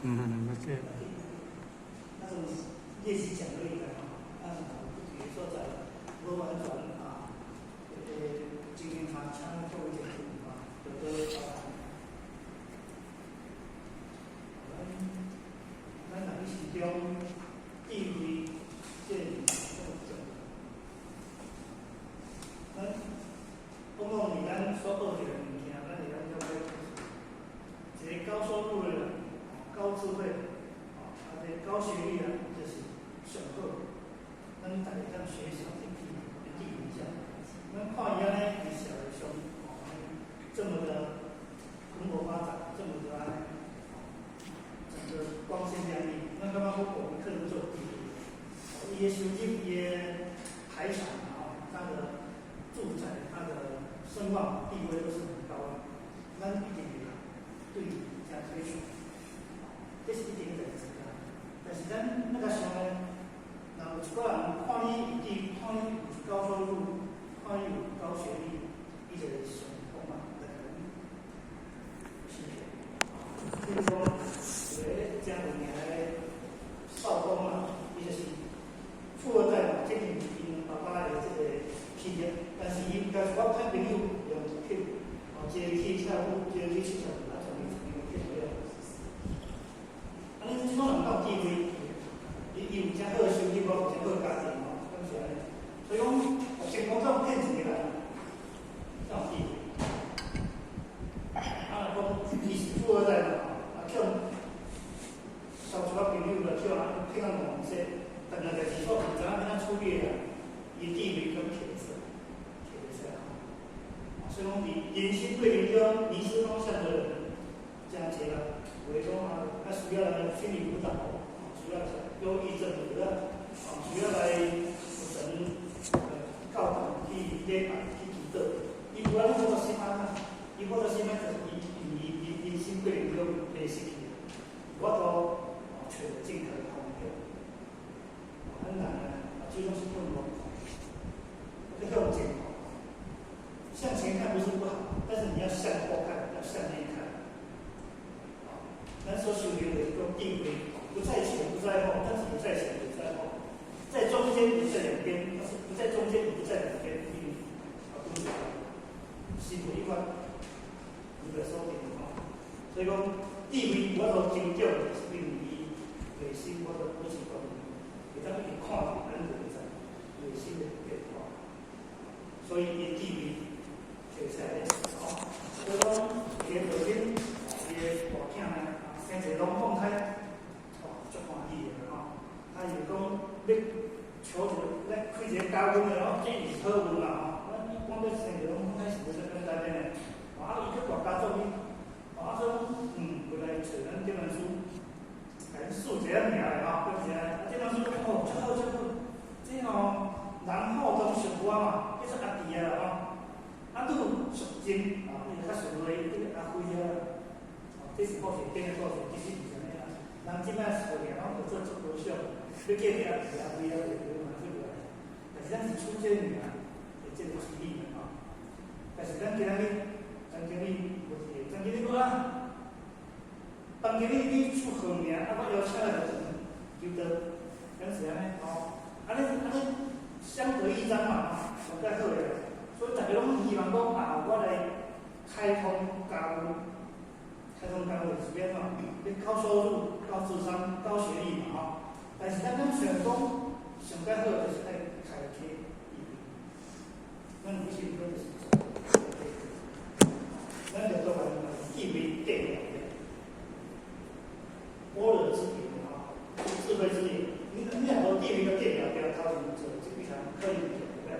对。那种练习讲而已的比如说在罗完转今天他强调一点有的咱人心中地位建立讲你咱所学的物件，咱是咱了解。一个高收入的人，高智慧，高学历就是上好。咱大家当学习地一下。咱看伊安尼在社会上这么的蓬勃发展，这么的整个光鲜亮丽，咱感觉我们可能做地位。伊的收入，伊的财产他的住宅，他的声望地位都是很高的，咱一定对加推崇，这是一定的这个。但是咱那个时候呢，那有一个人看伊看伊有高收入，看伊有高学历，伊就上风嘛，比如说，家里面的少公伊就是富二代嘛，这因爸爸的这个企业，但是伊甲我看朋友用去，一个去跳舞，一个去市场，从伊去做了。即种人有地位，伊有真好的收入，有真好的家庭咁是安尼。所以讲，成功这种骗钱的人，这种地位。讲伊是富二代嘛，叫烧出朋友了，叫骗到黄色，但是就是说，唔知影怎处理啦，伊地位跟铁色，所以讲，年轻对人家迷失方向的人，这样子啦，为讲他需要来心理辅导，需要忧郁症的，需要来神教导去练去祈祷，伊无安尼好心安伊好心安就是伊心对人家袂失去，我都找尽可能方向，很难最终是不能要向前跑，向前看不是不好，但是你要向后看，要向内看。咱所修炼的一个地位，不在前不在后，但是不在前不在后，在中间不在两边，但是不在中间不在两边，不是辛苦一关，你的收点所以讲地位我所强调的是对你内心我所不是讲，给咱去看咱人在内心的变化，所以伊地位就是安尼所以讲伊的父亲，伊的大囝呢。生一个龙凤胎，足欢喜的他就讲要求来开一个家门的这是好运啦讲要生一个龙凤胎是无啥简单的呢。伊去大家做去，说回来找咱这本书，甲伊数一下名的这本书足好，这人好中属我嘛，叫做阿弟女属金，伊就较属落阿辉这是好学，这个好学，其实是安尼啦。人即摆school就做足高尚，要叫你阿弟阿妹阿妹嘛做过来，但是咱是出这名，这个是义的但是咱今日当今日你出好名，我邀请来就得，咱是安尼安尼相得益彰嘛，上介好个。所以大家拢希望讲我来开通家门。开通单位这边你高收入、高智商、高学历嘛但是咱选工上介好就是爱开启咱不是说就是咱就做地位电了般若之言智慧之言，你很多地位的电了，不要掏什么这非常可以不要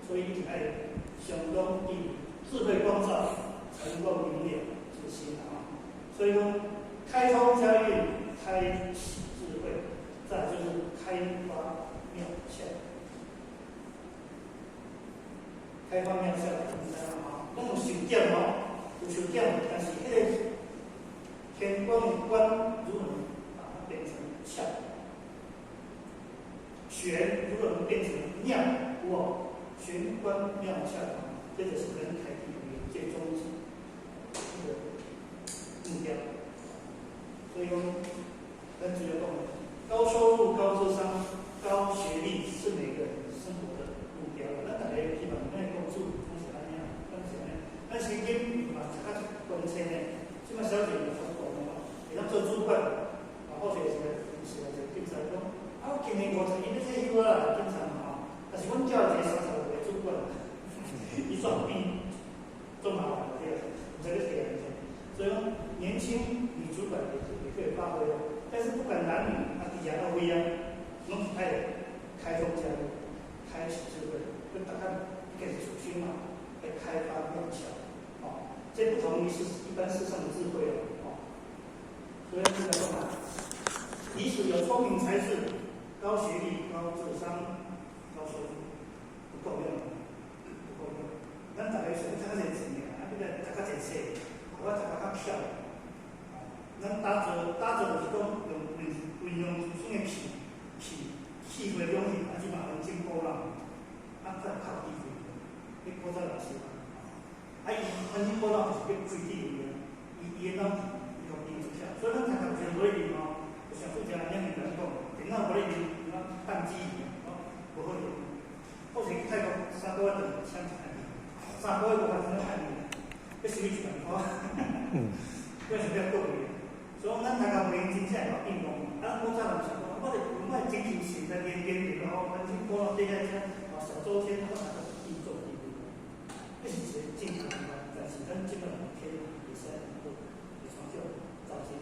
所以一定爱相当地智慧光照。能够明了这个心所以说开通家运，开启智慧，再来就是开发妙效。开发妙效很简单那种手点有手点，但是那个天光的光如何把它变成效？玄如何变成妙？玄光妙效，这个是人开地为最终极。目标，所以讲，咱主要讲，高收入、高智商、高学历是每个人生活的目标。咱大家希望咱工作拢是安尼啊，咱是安尼。咱曾经嘛读较公车呢，即马小姐就发讲嘛，会当做主管，或者是警察讲，我今年50年咧退休啊，警察嘛，但是阮叫一个30岁的主管，伊算比做麻烦对啊，这个是这样。所以讲，年轻女主管也可以发挥，但是不管男女，底下都一样，拢是开创家的，开启智慧，跟大家一开始首先嘛，来开发妙巧，这不同于一般世上的智慧哦，所以这个说法，即使有聪明才智、高学历、高智商、高收入，不够用，不够用。咱大家想读较侪钱啊，这个读较侪册。我读较巧，咱打坐就是讲运用自身的气血两面，基本上真好啦。再靠地方，你古早老师嘛，伊很古早就是要开地方，伊那用地出巧，所以咱读就无哩哦，就像做家人样讲，电脑无哩用，宕机无好用。或者去泰国3个月就抢一案例，3个月无法真案例。要收一万块，为什么要够远？所以咱大家袂真正会变动。咱古早人想讲，我精神性在练然后反正过了这些小周天，我大家地做地步，这是一个正常的，但是咱基本上可以也是很多有成就造型。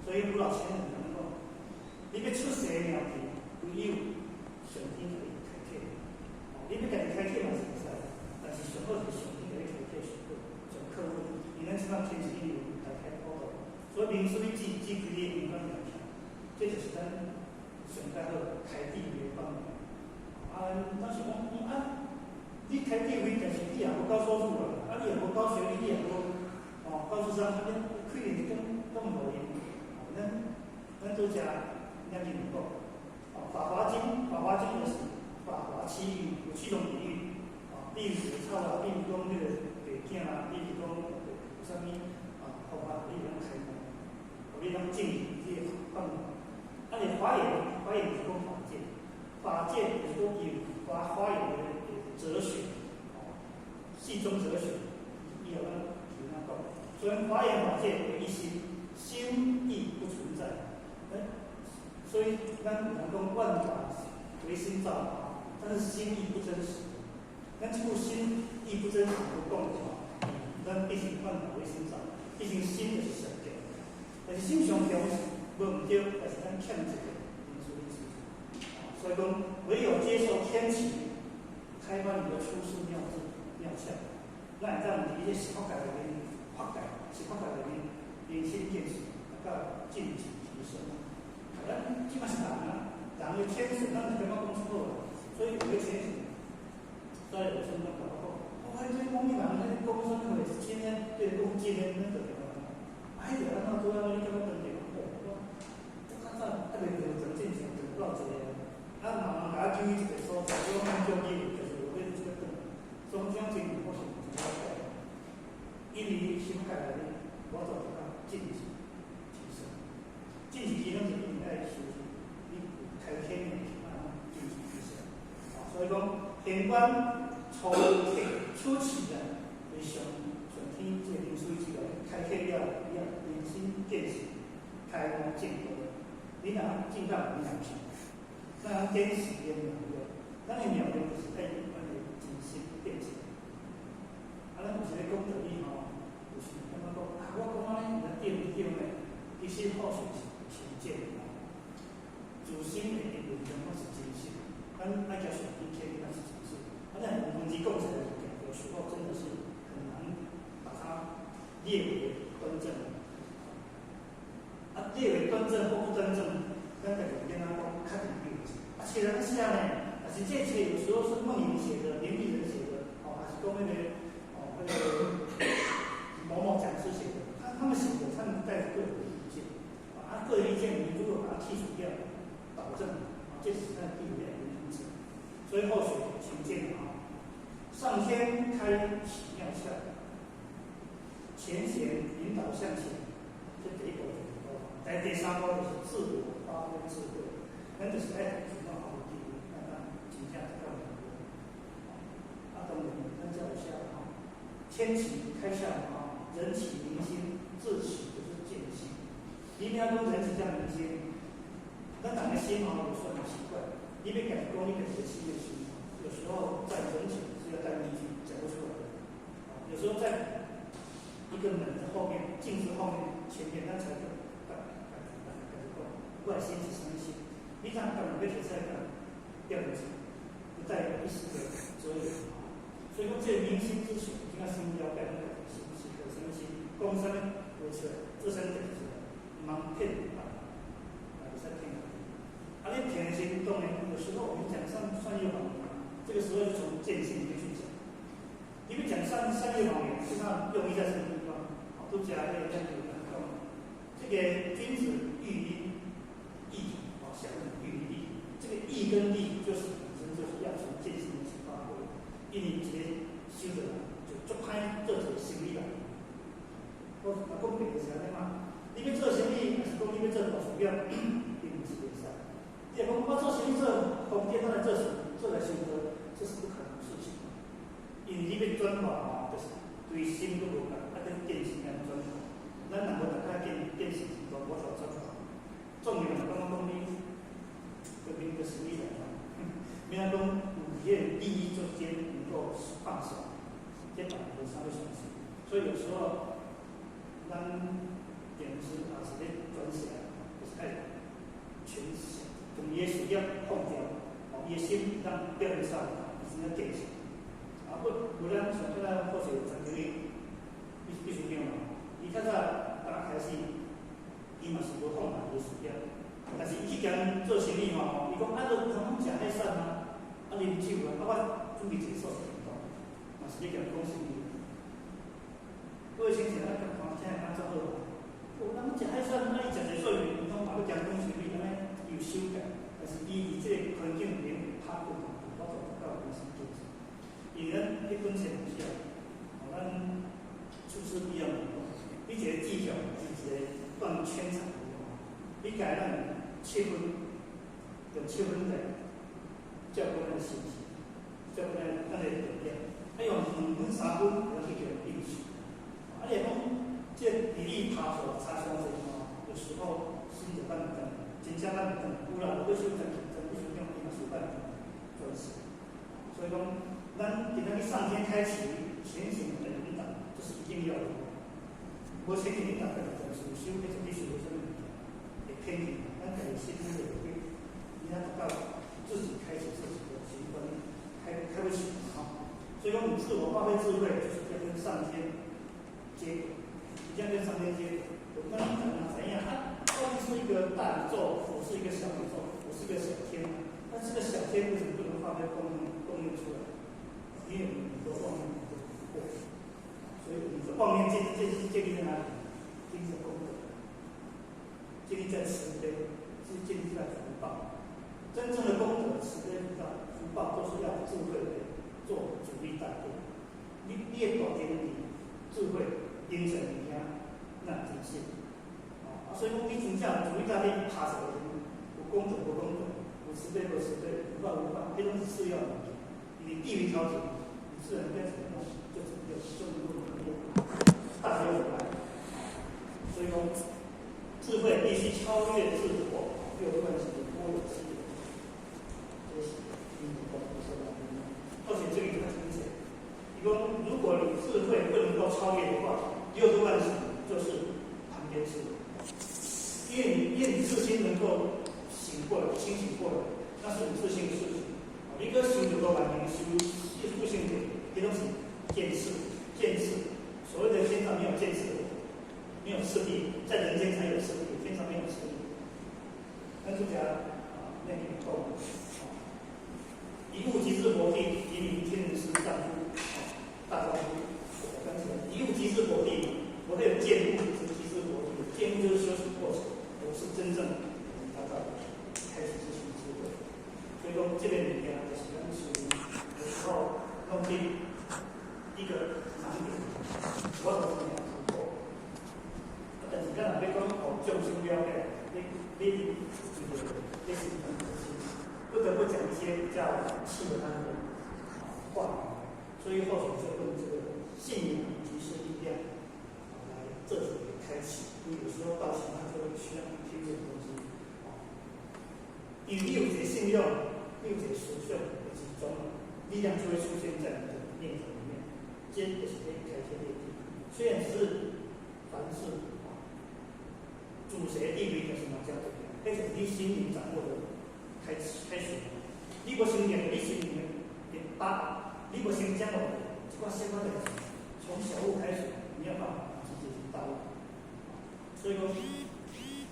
所以吴老先生讲，你要出世了去，唯有上天可以开启，你要家己开启嘛是会使，但是上好是上天可以开启上好。客户，你咱即摆天时有大开高度，所以民生的技术力应该强，这就是咱上介好开地的方面。咱是讲，你开地位，但是你也无高收入啊，你也无高学历，你也无高智商，可能是更无用。咱做家两句讲，法华经就是法华七语，有7种比喻，比如草啊，比如讲那个。囝啊，比如讲有啥物方法，你能开门，你能进行这个方法。你华严是讲法界，法界就是讲有华严的哲学，系中哲学，伊有那讲。所以华严法界为一心，心亦不存在。所以咱有人讲万法唯心造，但是心亦不真实。咱这部心亦不真实不讲的话。咱必须万法唯心造，毕竟心就是上对，但是心上调无唔对，但是咱欠这个因素的事情。所以讲，唯有接受天启，开发你的出世妙智妙相，咱会当伫这十法界里面发界，十法界里面人心见识，到晋级提升。咱基本是人啊，人的天生，咱是感觉讲出好啦，所以有个天生，所以有什么搞不好。这公民党那公生会今天对公今天那个还有那么多你怎么等于我看到那个有整进行整不到这样，马上给他注意这个说，早就看就医就是我跟这个等中央政府或是怎么改，因为新改来的，我找他晋级提升，晋级提升是应该学习，你开天眼啊晋级提升，所以讲天官。初期的为上天这个灵水之来开启了人心见识，开光见光。你若进到冥想去，那见识也妙用，咱的妙用就是在一般的真心变成。咱有时咧讲道理就是感觉讲我讲安尼，对唔对呢？其实好像是偏见自心的一部分我是真心，咱爱叫上天天那是真心。那文字构成的有时候真的是很难把它列为端正。列为端正或不端正，跟个人跟他讲看你有字。写人是这样呢，而且这些有时候是梦里写的，连笔人写的，还是跟那个某某讲师写的，他们写的，他们带着个人的意见，个人意见你如果把它剔除掉，导正，这是他的第五类因子。所以后学请见上天开启妙相，前贤引导向前，这第一个方法。第第三步就是自我发挥智慧，咱就是爱主动好地位，咱真正得到成功。当然，咱再有下哈，天启开下啊，人启明心，自启就是见性。一定要讲人启加明心，咱人的心有时候很奇怪，你别改功，你改个气的心，有时候在人启是要带进去讲不出来的。有时候在一个门的后面，镜子后面、前面，那才有外心是生心，你看根本被铁菜干掉下去，不带有一丝的遮掩。所以说，这明心之水，应该心要改变心，是可生心，共生为出来，自身得出来，盲骗啊，在骗人。你骗的心当然有时候我们讲善业谎言，这个时候就从见性里面去讲。你们讲善业谎言，实际上用意在什么地方？都讲那个这个君子喻义。义想喻利，这个义跟利就是本身就是要从见性去发挥。因为这个修的人就做歹做一个生意啦。我讲别个是安尼嘛，你要做生意，还是讲你要做大事业，并不是袂使。你讲我做生意做风电，我来做做来修车，这是不可能的事情。因为你要转化就是对心都无共，跟电性安转化。咱若无大家电性是无法转化。重点刚刚你跟那个实力来讲，没有讲五业利益中间能够放手，这本来就稍微小心。所以有时候，咱点子啊，是咧转起来，就是爱全想，从伊的事业放掉，伊的心让表面上是要坚持。啊，不然像现在或者有长经历，必须变嘛。伊较早刚开始。伊嘛是无放慢伊事业，但是伊去间做生意嘛，伊讲啊，都通食海产啊，啉酒啊，我准备一个素食频道，嘛是咧间讲生意。各位先生，咱看现在安怎好啊？咱食海产，伊食一做面，伊讲嘛要讲生意，安尼有修改，但是伊这个环境里面拍过，我做不到公司做。伊咱迄本钱不是啊，咱出师必要能够，你一个技巧，是一个。放圈场的你改让气氛有气氛的，叫不能信息，叫不能那个能量。还有2分3分，我去给定序。而且讲这比例爬手差相这有时候是一种半等，真正半等，有啦，我就是等，不是用一个数半等做事。所以讲，咱给他去上天开启前行的引导，这是一定要的。我前几年大概就是修那种历史的这个也偏离，但可能现在也会，你看到自己开启自己的行为，开不起啊。所以说，你自我发挥智慧，就是要跟上天接轨，一定要跟上天接轨。我刚刚讲了怎样？它到底是一个大宇宙，我是一个小宇宙，我是一个小天，但这个小天为什么不能发挥功能出来？因为你的妄念不够。所以你的妄念建立在哪里？建立在功德，建立在慈悲，是建立在福报。真正的功德、慈悲、福报，都是要智慧来做主力带动。你越大点你智慧因成你听，那真是所以讲，你真正主力带动拍出来，有功德无功德，有慈悲无慈悲，无报无报，这都是次要的。你地位条件，你自然变成那种就是就能够大有来。所以说，智慧必须超越自我，6段是多有智慧。这是而且这个很明显，你说如果你智慧不能够超越的话，6段是就是旁边是，因为你自心能够醒过来、清醒过来，那是你自信的事情。一个修就多完全修，不行的，这都是见识。所谓的天上没有见识，没有次第，在人间才有次第，天上没有次第。那就讲那个够一物即是佛地，一名天人师丈夫，大丈夫。我刚才一物即是佛地，我会有见物即是佛地，见物就是修行过程，我是真正达到开始自行智慧。所以说这个里面就是咱属于有时候弄定一个难点，我都是这样做。但是刚才别讲就是了解，你不得不讲一些比较气的他的话，所以或许就用这个信仰以及是力量来这种开启。因为有时候道行他就会需要听这种东西，因为你有这信用，你有这属性的集中，力量就会出现在你的念头里面，这也是可以开天裂地。虽然只是凡事主谁地位的什么叫做，但是你心里掌握的开始，你无心念，你心里面也把，你无心讲哦，这个相关的从小物开始，你要把直接去到。所以讲，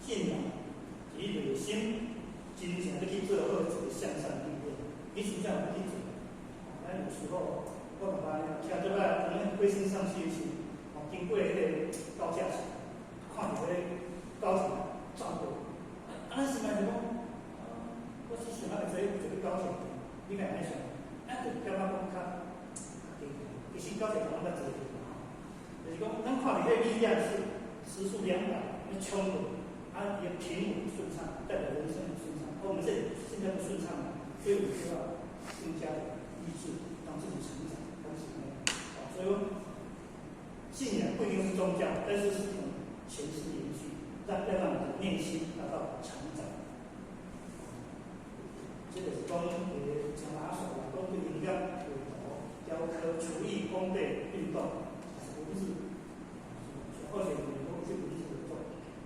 信仰，你有心，真正要去做好一个向善的力量，你真正要去做。咱有时候，我爸爸听到咱可能微信上去时，经过迄个高架桥，看到迄个高铁转过，咱心内就讲，我是想要坐这个高铁，你敢会想？就表达讲较，其实高铁可能较坐就是讲，咱看到迄个力量是时速200，那冲的，也平稳顺畅，代表人生很顺畅。而我们这里现在不顺畅了，所以我们需要更加的意志，让自己成长，所以说，信仰不一定是宗教，但是是一种前世延续，要让你的内心达到成长。这个是讲讲拿手啦，讲对营养、骨头、雕刻、厨艺、烘焙、运动，不是，或者你讲这不是做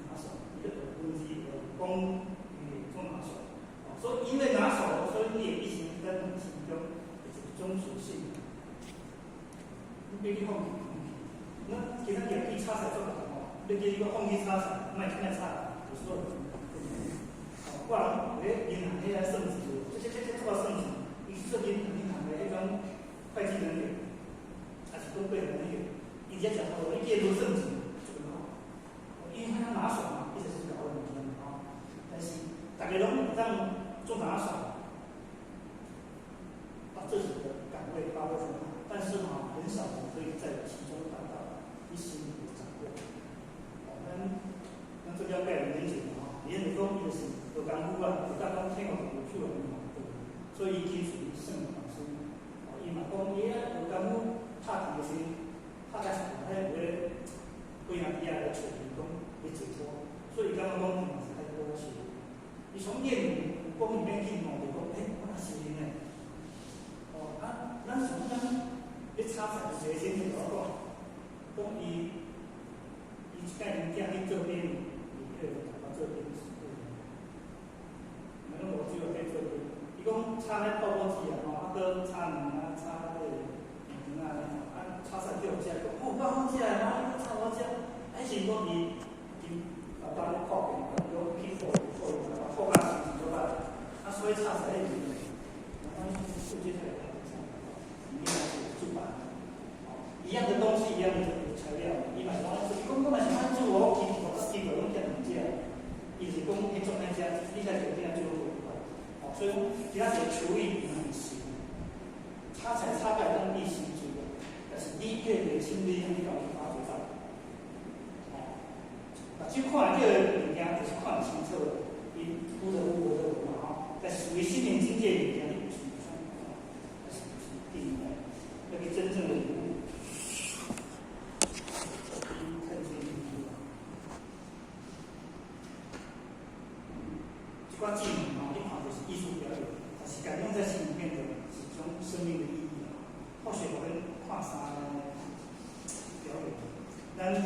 拿手，一个东西工与做拿手，所以因为拿手，所以你也必须在其中忠属性。你别去放弃，那其他也可以插彩做得好，你给一个放弃插彩，卖插，有时候。不然，银行迄个圣旨，这做到圣旨，伊说银行的迄种会计人员，还是都贵人员，伊才讲好，你介入圣旨就很好，因为他拿手嘛，一直是搞问题啊。但是大家拢让做拿手，把自己的岗位发挥很好，但是很少人可以在其中达到一心的掌握。那这叫盖人理解嘛？因为讲伊就是有功夫啊，有刚刚听我有趣的嘛，所以伊属于圣老师。伊嘛讲伊有功夫拍题的时，拍在上海迄个几项底下来找员工来解脱，所以刚刚讲嘛是太多些。你从业务讲里面去问，就讲我那是呢，咱想讲你插彩一个先去搞讲，讲伊一概物件去做业务，伊迄个达到做业务。我只有在做，伊讲插那泡泡机啊，搁插门啊，插那个门啊，插上就有价讲，我放起来嘛，伊插我只，还是讲伊把它泡平，有皮肤泡干净就把，所以插在里面，然后数据出来，里面是主板，一样的东西，一样的材料，伊买东西，伊讲我嘛是按住我皮肤，基本拢见唔见。伊是讲迄种那些，你在酒店就有做法，所以其他是厨艺很行，插彩插盖当地形做，但是你越年轻，你搞发掘到，就看这个物件就是看清楚的，伊有的嘛但是属于心灵境界物件，你不是算，但是不是定义的，那个真正的领悟。技能一款就是艺术表演，它是感用在心里面的其中生命的意义或许我们画啥表演，咱这个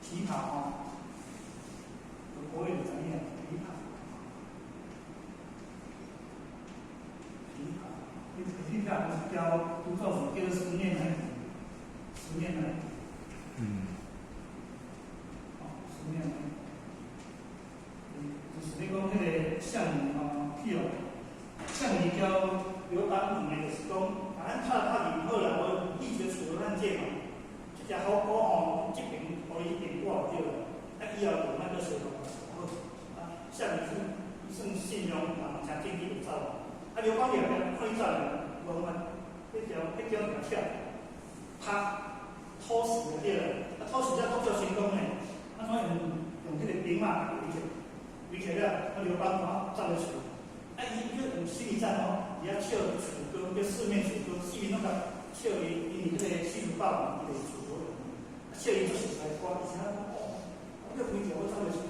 琵琶国语怎么样？琵琶，琵琶是叫独奏手，叫思念来，思念来，思念来。就是你讲迄个项目譬如项目叫有版本的，就是讲，咱拍以后啦，我一直除了咱这嘛，这只好好这边可以点挂掉了，以后有那个水头，项目是算信用诚经济有走，刘邦也看你走了，无嘛，迄条条跳，拍土石就对了，土石才做成功嘞，怎样？用这个兵马围起了，他刘邦然后站得住。伊个用水战哦，伊遐笑楚歌，叫四面楚歌，四面拢甲笑伊，因为这个四面八方伊就是楚国人，笑伊做实在歌，而且哦，这围起我站得住，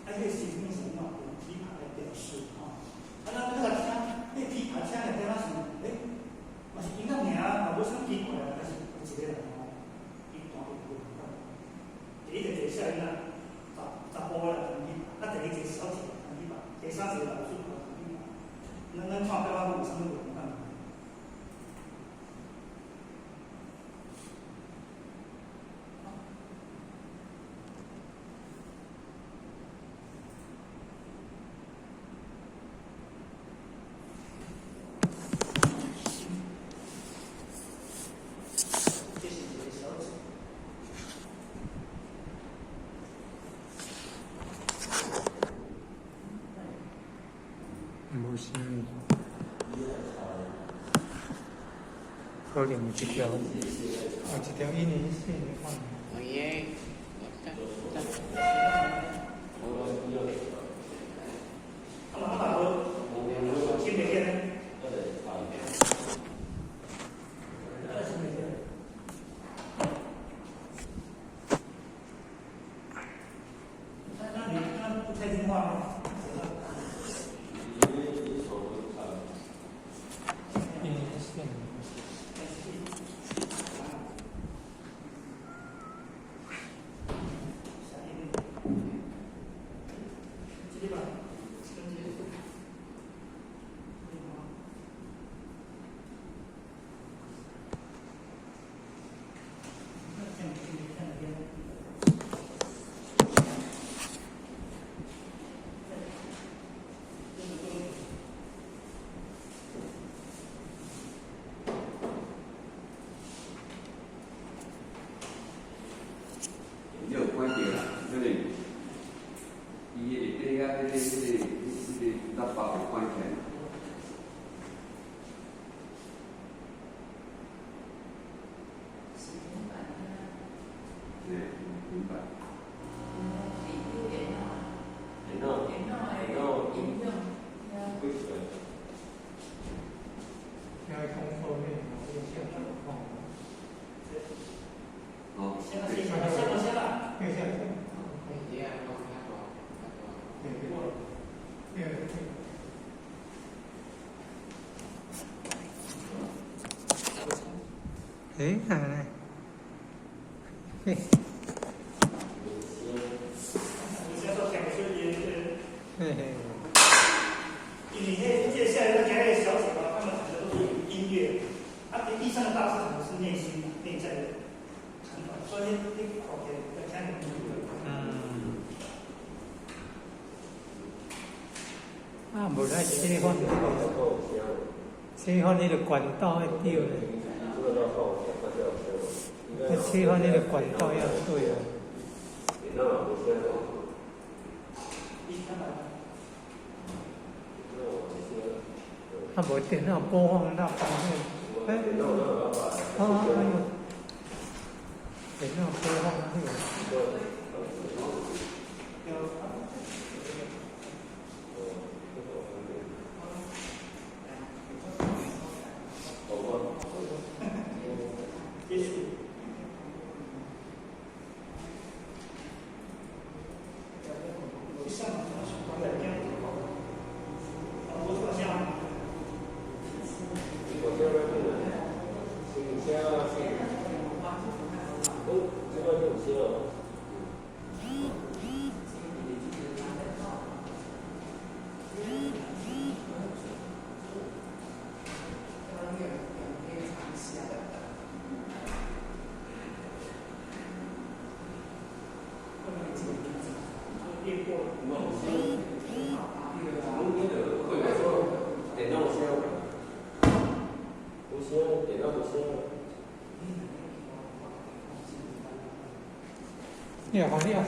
这个是什么什么有琵琶来表示啊？那个听，那琵琶听来点仔是，嘛是音乐名，嘛无啥奇怪啊，但是有一个人哦，伊弹得不错。第一个就是小囡仔，查甫啦弹琵琶，第二个小姐弹琵琶，第三个老师弹琵琶。咱看台湾有啥物文化？这是一个小姐。无啥物，可能有一条印尼线的看。哦耶！阿爸无新的片呢？那你那不太听话吗？印尼线。这里吧，你有关键啦，因为伊下底啊，那把有关键。明白。要从后面往右下转放。好，先吧。右下角。可以这样，我看过，哪来？嘿。先说讲说也是，嘿嘿。你接下来讲那个小姐吧，他们谈的都是音乐，第三个大市场是内心内在的成长，所以你考的在讲的无来切换迄个，切换迄个管道要对咧。切换迄个管道要对啊。无电脑播放那方面，电脑播放那个。接触。上光的样子，我说像。你好，你好。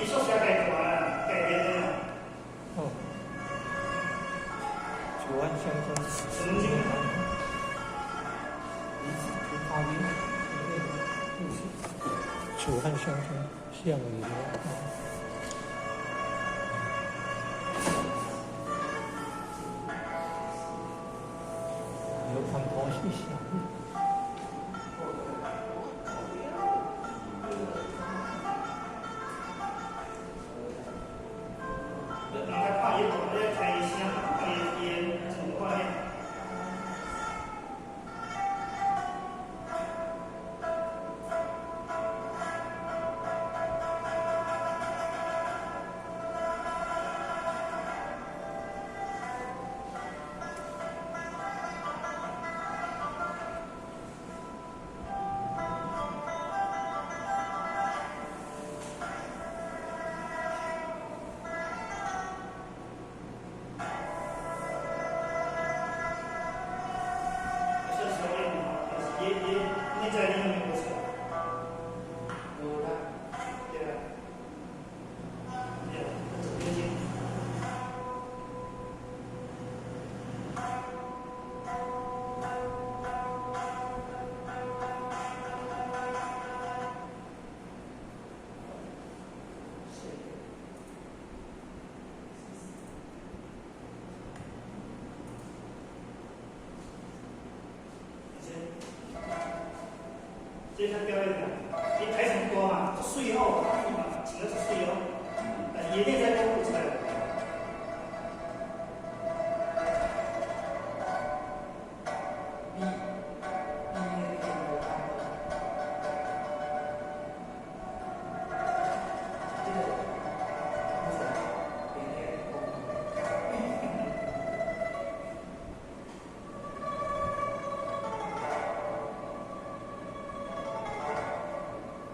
你说小改过了，改变了。哦，主安相中，曾经楚汉相争，项羽的。有看婆媳相遇。人家看伊大咧开声，看伊烟，怎么看咧？你在里面不是？有了，对吧？对，走边境。这他表演的，你开场歌嘛，水哦，嘛，请的是水哦，但是夜店在公布出来的。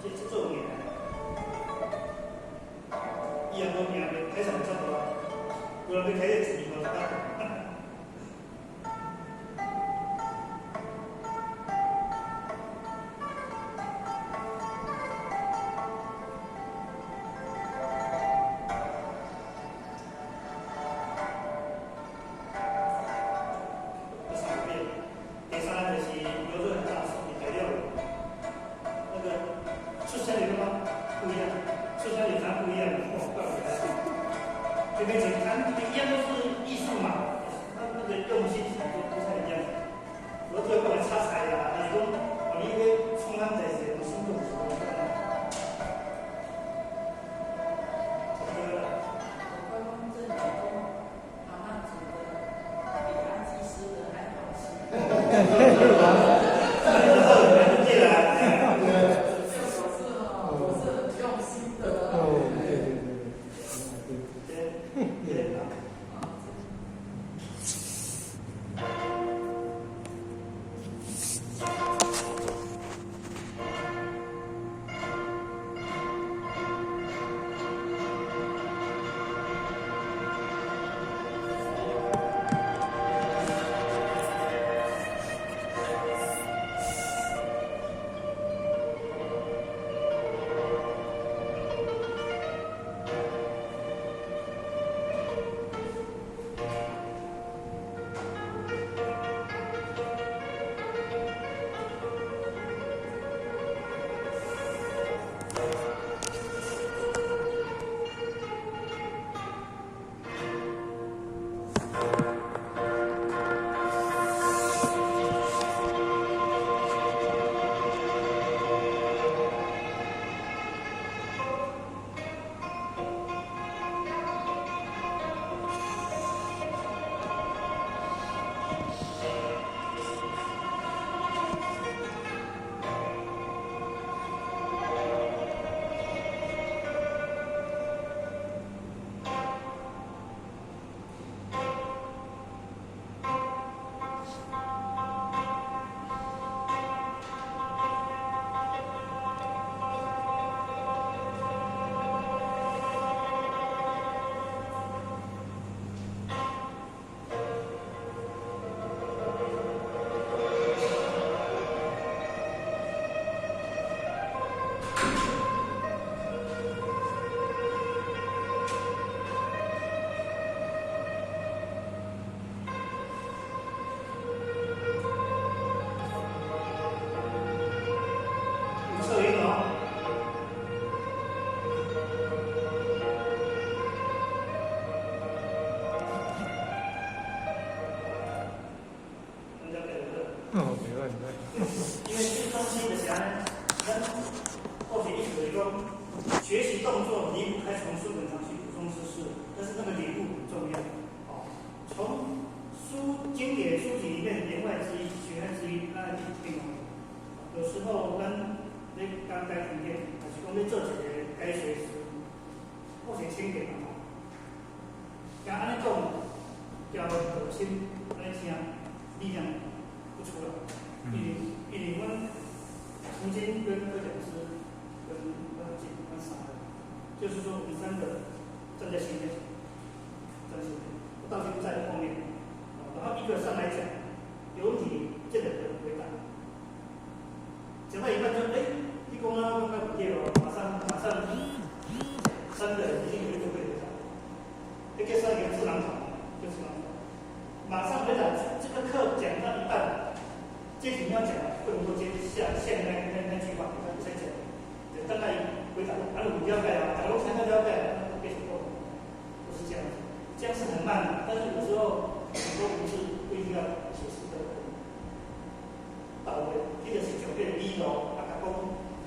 这种年，一样多年没开场差不多，不然被开的自己搞的。这边整看一样都是艺术嘛，那个用心程度不太一样。我最后来插彩呀，你说我因为冲浪在这，我心动什么的。哦，没问题。因为这东西的啥，咱或许意思就是说，学习动作离不开从书本上去补充知识，但是那个领悟很重要。哦，从经典书籍里面言外之意、学外之意，那并有时候咱你刚该听见，还是讲你做一个该学时，或许听点嘛。像安尼讲，叫核心安尼听，力量不出来。因为阮曾经跟科讲师、跟金、跟傻的，就是说我们三个站在前面，站在前面，道心在后面，然后一个上来讲，由你这两个回答，讲到一半就你讲啊，刚刚不对哦，马上三个人一定有一个会回答，那个三个自然考，就是马上回答这个课讲到一半。这题要讲会不会接下那句话，再讲，大概回答，你了解啊，假如才能了解，那为什么不是这样子？这样是很慢的，但是有时候很多不是不一定要解释的到位，这个是绝对的理由，讲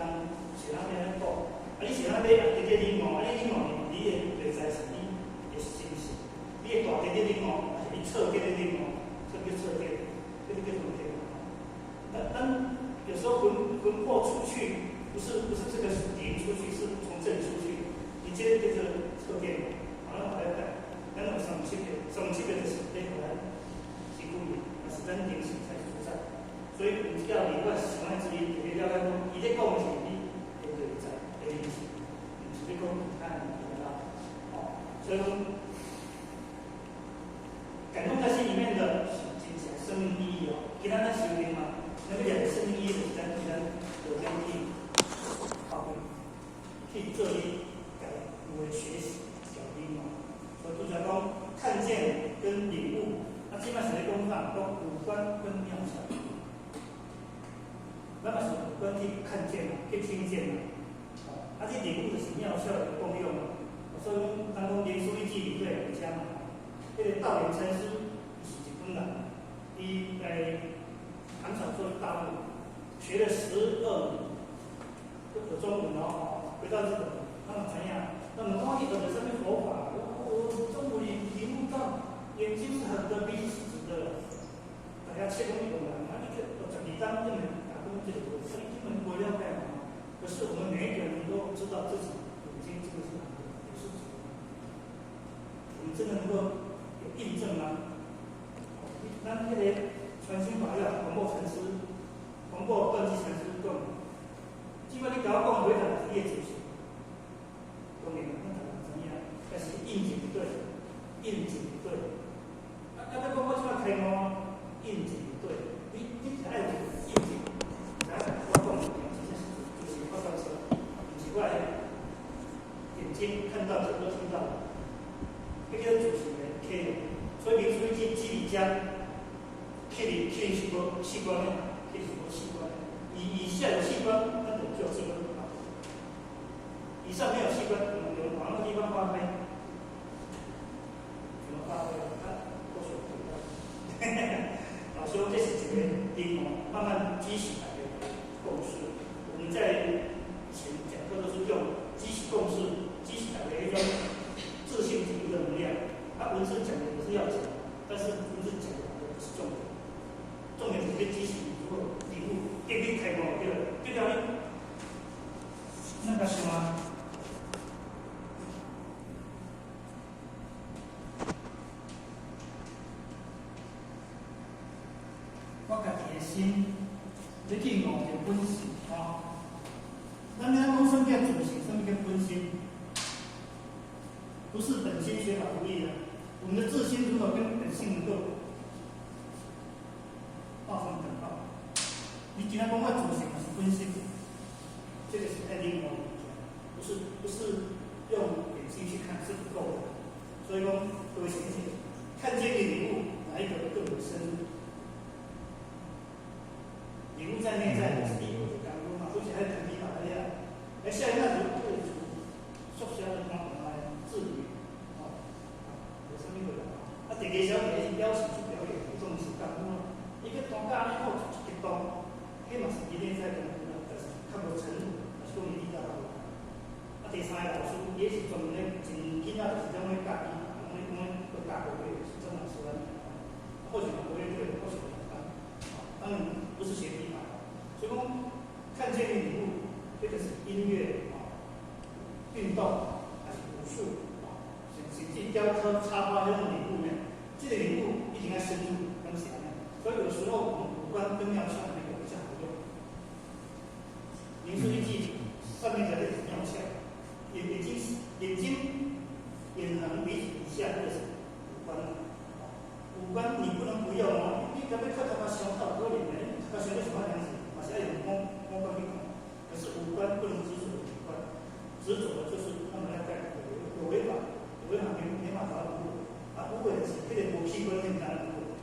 当写那边讲，你写那边直接礼貌，你礼貌你也袂知是你也是真实，你的大直接礼貌，还是你侧直接礼貌，这个侧直，这个叫什么？但有时候魂魄出去，不是这个灵出去，是从这里出去。你接着测电，好了，来看，咱有上级别就是这个来是故意，那是真灵性才出在。所以我们要里外喜欢之一，也了解讲，伊在讲的是你对不对在的灵性，所以讲看懂了，哦，所以说感动在心里面的精神生命意义哦，给他那修炼嘛。那个两个生命意义是咱有这样去发挥，去做一改我的学习小兵嘛。所以就讲看见跟领悟，那基本上在工上都五官跟妙想。那么是五官去看见嘛，去听见嘛，这领悟就是妙效的功用嘛。所以当中连书一记理对讲嘛，这个道元禅师是一本人，伊在。唐朝做大陆，学了12年，就有中文哦。回到日本，那么怎样？那么日本的生命佛法，中国领悟到眼睛是很的，鼻子是直的，大家切中一种人，那你就12章就能打通这个，所以基本不了解嘛。可是我们每一个人都知道自己眼睛这个是哪个，也是直的。我们真的能够有印证吗？那个传心法要黄檗禅师、黄檗断机禅师讲，基本你甲我讲回答是你的解释，讲明那大家怎样？但是印证不对，印证不对。你讲我即摆开悟，印证不对，你只爱有印证，然后我讲就是我上车，不是我眼睛看到、耳朵听到，那个就是可以。所以民俗记里讲。去是无器官的，去是无器官的。以下有器官，那就叫器官好；以上没有器官，我们有往那个地方发挥，怎么发挥？多学不到。老师，这是一个灵哦，慢慢激起来的共识。我们在以前讲课都是用激起共识、激起来的一种自信体悟的能量。文字讲的也是要讲，但是文字讲的不是重点。重点是被激起如果领悟，给你开光对了，对了你那个什么，我家己的心，你去悟着本性啊。咱讲什么叫主性，什么叫本心？不是本心学法不易的，我们的自心如果跟本性能够报上等号，你今天讲我主性是本心，这个是太另外不是用眼睛去看是不够的。所以说，各位学姐，看见的领悟哪一个更有深入？领悟在内在的是第一个感悟嘛，而且还有肯定法的呀。而下一个就会缩小的方法来治理，有什么个？第二小节是表示去表演，这种是感悟。一个大家以后。也是专门咧真囡仔就是种咧家己，我大个月是正常时间，或许我也对，或许当然不是学批法，所以说看见的礼物，这个是音乐运动还是武术甚至雕刻、插花这种礼物呢，这个礼物一定要深入跟详的，所以有时候我们五官跟妙相那个比较好用。民俗一记上面讲的是妙相，眼睛、眼横、鼻子、鼻下，这个是五官。五官你不能不用哦，你特别看他胸套多脸呢，他胸的什么样子，马上有摸过去看。可是五官不能执着的五官，执着的就是他们那个有违法没办法无果啊，无果的是这个无器官很难无果，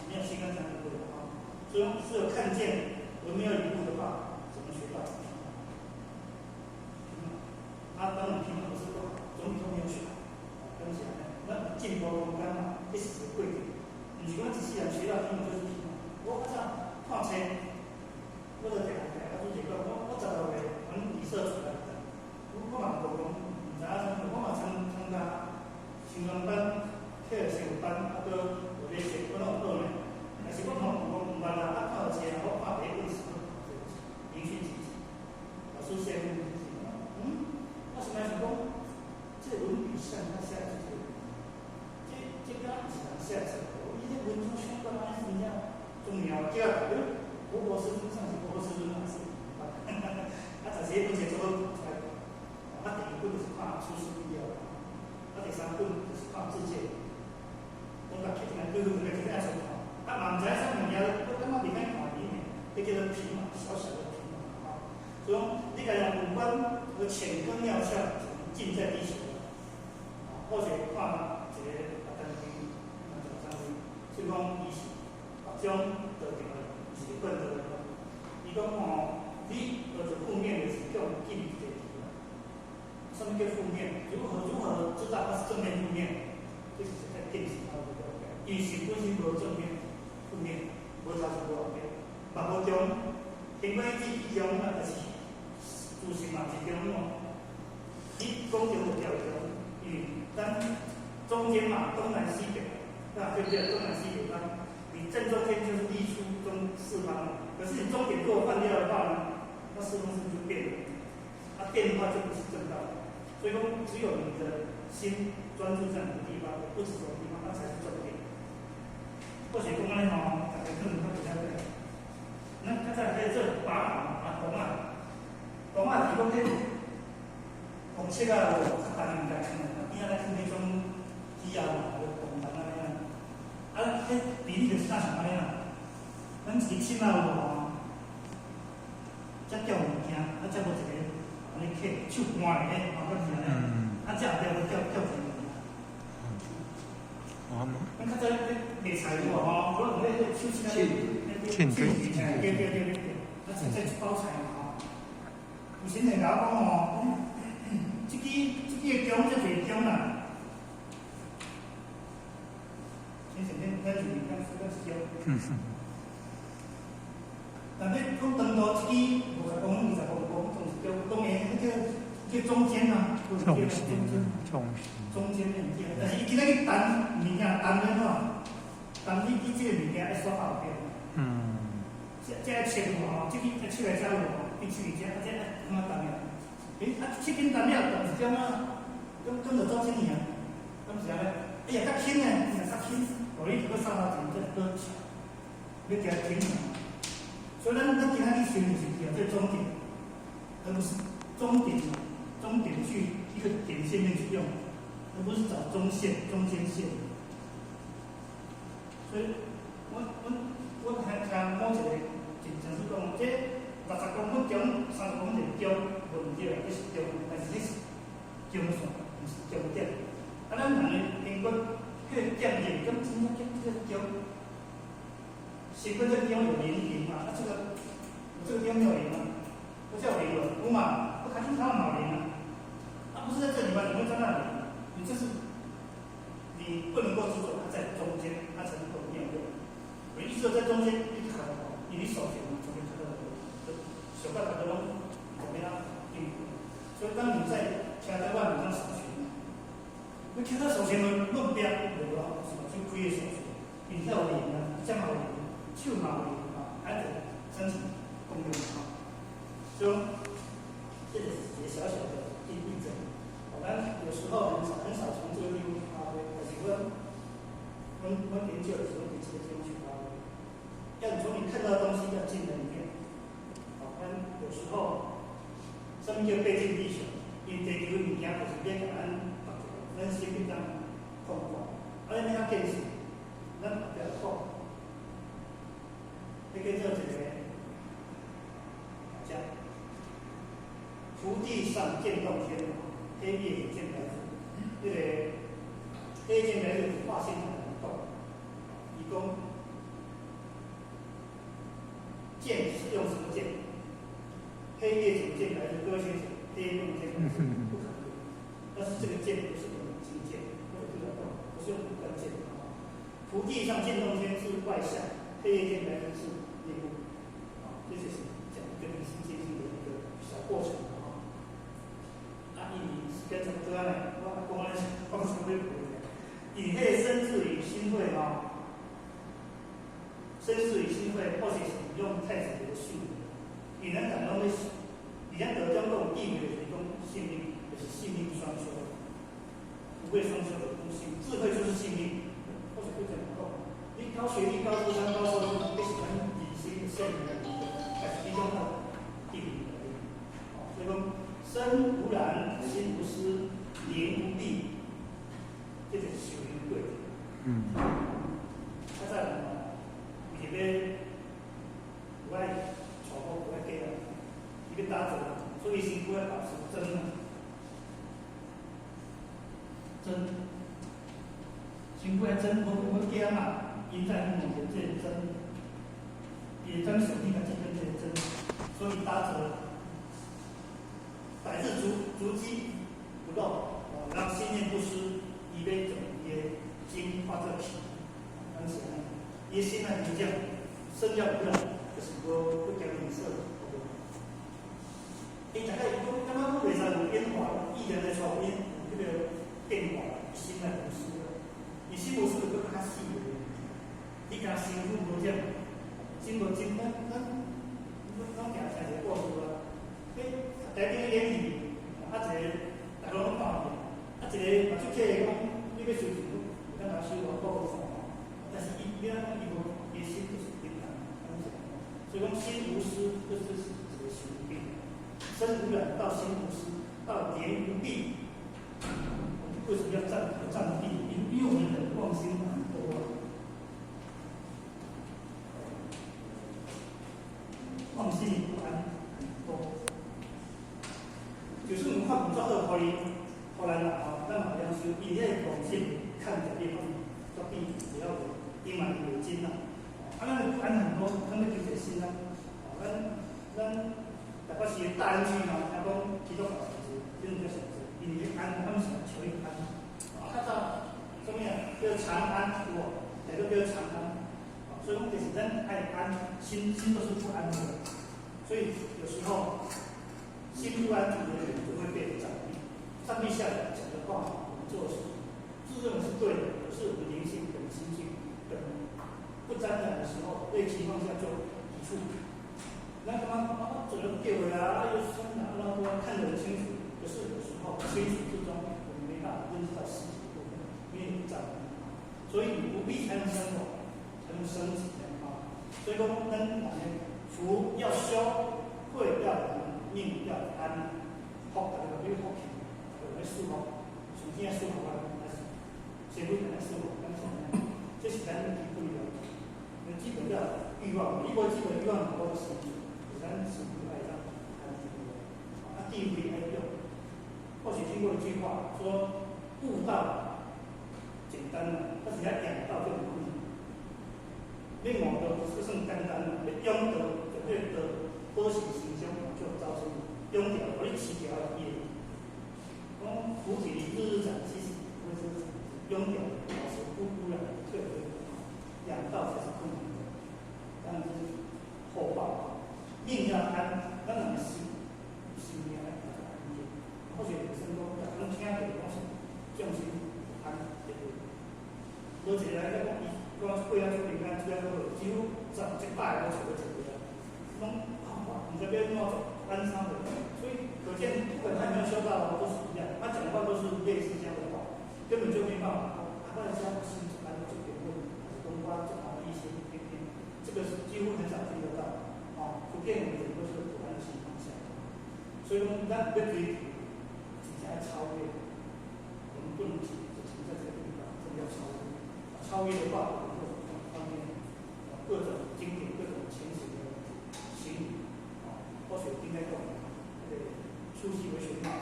没有器官才无果啊。所以只有看见而没有礼物的话，怎么学到？当然平衡是不好，总体都没有学好，跟起来那进步空间嘛，这是贵点。你如果只是人学到平衡就是平衡，我看车，我就定我做一个，我10多岁，阮二嫂出来的，我嘛无讲，唔知影我嘛参加成人班、体育生班，啊，搁有咧学，我拢有学呢。但是我冇唔捌啦，靠车，我怕袂会死，连续几次，老师先我是来想讲，这文笔上他下去，这个是人下去，伊这文章相当还是人家重要，第二个，博博士上是博士论还是？第四本就做第二本就是看出师必要，第三本就是看自荐。我甲去定对这个爱说看，嘛唔知啥物件，我感觉里面看里面，这叫做皮毛，小小的皮毛啊。所以讲，你甲用五官和浅根妙相尽在地球，或者看一个单位，所以讲伊是把种得定了，是本得的。伊讲你就是负面的是叫禁止的题了。什么叫负面？如何知道它是正面负面？这是在电视上的。伊是本身无正面、负面，无造成多少变。目无中，苹果肌中啊，就是自身嘛是中哦。你讲中就调中，因为咱中间嘛，东南西北，对不对？东南西北方，你正中间就是一出中四方。可是你终点如果换掉的话呢，那四方是不是就变了？它变的话就不是正道。所以说，只有你的心专注在哪个地方，不执着的地方，那才是正点。或许公安大概可能会比较对。那再在这把红提供给红色啊，较单应该看的，边仔来那种鸡啊嘛，红蓝啊那样，比例就是那什么样？咱自己心啊有才叫物件，才无一个安尼客手换的，敢是安尼，才后壁叫一个物件。咱较早卖菜有无？可能那手指对，再一包菜嘛有时人甲我讲这个姜这侪姜啦，你前面咱就是姜。但你讲长度这个50公分、20公分，总是叫当然叫中间呐，中间的物件。但是伊今仔日单物件单的吼，单你这个物件要说好边。这要切无这个要切来才有必须这这怎么单了？切根单了，但是种跟着中间尔，咁是安尼。哎呀，较轻呢，较轻，互你个上到前这多巧，要加轻嘛。所以咱今仔日学的是点在终点，而不是终点嘛，终点去一个点线面去用，而不是找中线、中间线。所以我还摸一个，就是讲这60公分中30公分就中，无对啦，这是中，但是这是中线，不是中点。咱人的苹果，点眼跟真正这个中。10分这地方有0嘛？那这个地方没有0吗？不叫0了，有嘛？不开心它嘛0啊？它不是在这里吗？你会在那里？你这是你不能够执着它在中间，它才能够没有用。我意思说在中间一卡好，你手选嘛，左边这个手到卡的拢左边啊，所以当你在你其他首先论标无啊，什么就开个手术，比较灵啊，这样好灵，手嘛灵啊，还得申请功能啊，所以这个是一个小小的例证。我们有时候很少从这个地方去发挥，可是我研究的时候，你这个地方去发挥，要从你看到的东西要进人里面。我们有时候什么叫背进地球？因地球物件就是变咱生命当控管，咱要见识，咱不要错。你叫做一个讲，福地上见洞天，黑夜见白日。这个黑夜见白日化现在的动，以供见是用什么见？黑夜怎么见白日？各位先生，黑夜不能见白日，不可能。但是这个见不是用金剑，或者这个动，不是用骨干剑啊。福地上见洞天是外向，黑夜见白日是内部啊。这就是讲一个明心见性的一个小过程啊。啊，以跟什么歌呢？我讲的放松微博的，以黑生至于心会啊，生至于心会，或者是用太子的术语，你能感到的是，你能得到这种意味的一种性命。就是性命双修，不会双修的东西，智慧就是性命，或者不讲够。你高学历、高智商、高收入，你喜欢理性、圣人的一个，还是一种的定义而已。所以说，身无染，心无私，灵无弊，这就是修行对的。他在什么？里边不爱吵或不爱给人，里边打折，所以心不会保持真的。真，心不然真，我惊嘛，因在你面前这真，也真手里的这根这真，所以搭着百日足迹不漏，让心念不失，以为总也经化这体，而且呢，也心呢就这样，身要不染，就是不讲颜色。大概刚刚不为啥有变化，艺人来说变这个。变化，心来无私了。你心无私，就较细的。你讲心不无这样，心无真，咱行一个故事啊。第一个演戏，一个大家拢看见，一个嘛出客讲，你要修行，咱拿修完报看，但是伊无，伊心就是平淡，所以讲心无私，这是一个修病。身无染到心无私，到言无弊。为什么要占地？因为我们人妄心很多，妄心不安很多。就是我们看不到的可以，后来啊，咱好像是以那妄心看着地方，到地只要阴满有金了，那个不安很多，那个就解心了。咱大概是大安区嘛，他讲几多小时，几多小时。因为安，他们想求一安，看到什么样叫长安，对不？哪个叫长安？所以我们就是人爱安，心都是不安的。所以有时候心不安定的人就会被障蔽。障蔽下来讲的话，我们做事自认为是对的，可是我们灵性本心性本不沾染的时候，对情况下就抵触。那干嘛走人对啊？又是哪那么看得很清楚？可是有时候清楚之中，我们没办法认识到细节部分，因为有障碍。所以你不必才能生活，才能升级啊。所以说，人福要修，慧要能，命要安，福大家要福气，要舒服。首先要舒服啊，还是谁会来舒服？这是咱的不一样。基本要欲望，一个基本欲望很多的事情，咱是不爱让，啊，地位爱用。或许听过一句话，说悟道简单了，但是要养道就很困难。另外的是算简单了，养道就会得多行行相，就造成养掉或者起掉的业。讲菩提日日长，其实不是养掉保持不污染，对不对？养道才是困难的，当然是后报。命要安，当然是心要安。或许有生活，咱们听的东西，重心无一个来讲，伊讲过啊，做平安，主要都几乎100%都找到解决了，拢你这边弄安伤的，所以可见不管他有没有修到，都是一样，他讲的话都是类似这样的话，根本就没办法。他的家是还有这个问题，冬瓜正好一些偏偏，这个是几乎很少听得到。普遍我们都是普安的情况下，所以说咱不可以只在超越，我们不能只停在这个地方，真的要超越。超越的话，我们各种方面，各种经典、各种前史的行礼，或许应该跟我们书记为学嘛，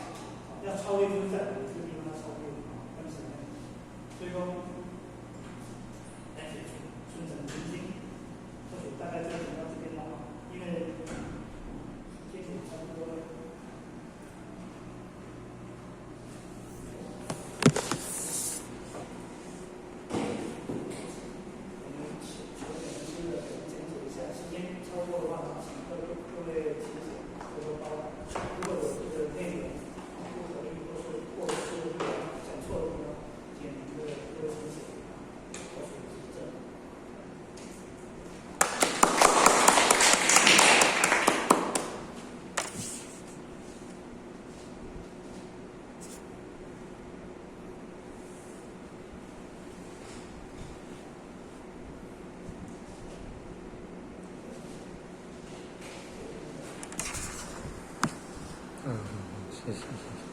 要超越就是在我们这个地方要超越跟什么？所以说，来写出顺承真经，或许大概就讲到这边了，因为这些差不多了。超过的话，请各位请多多包涵。如果有这个内容不合理，或者是讲错的地方，请各位请写，或者指正。谢谢。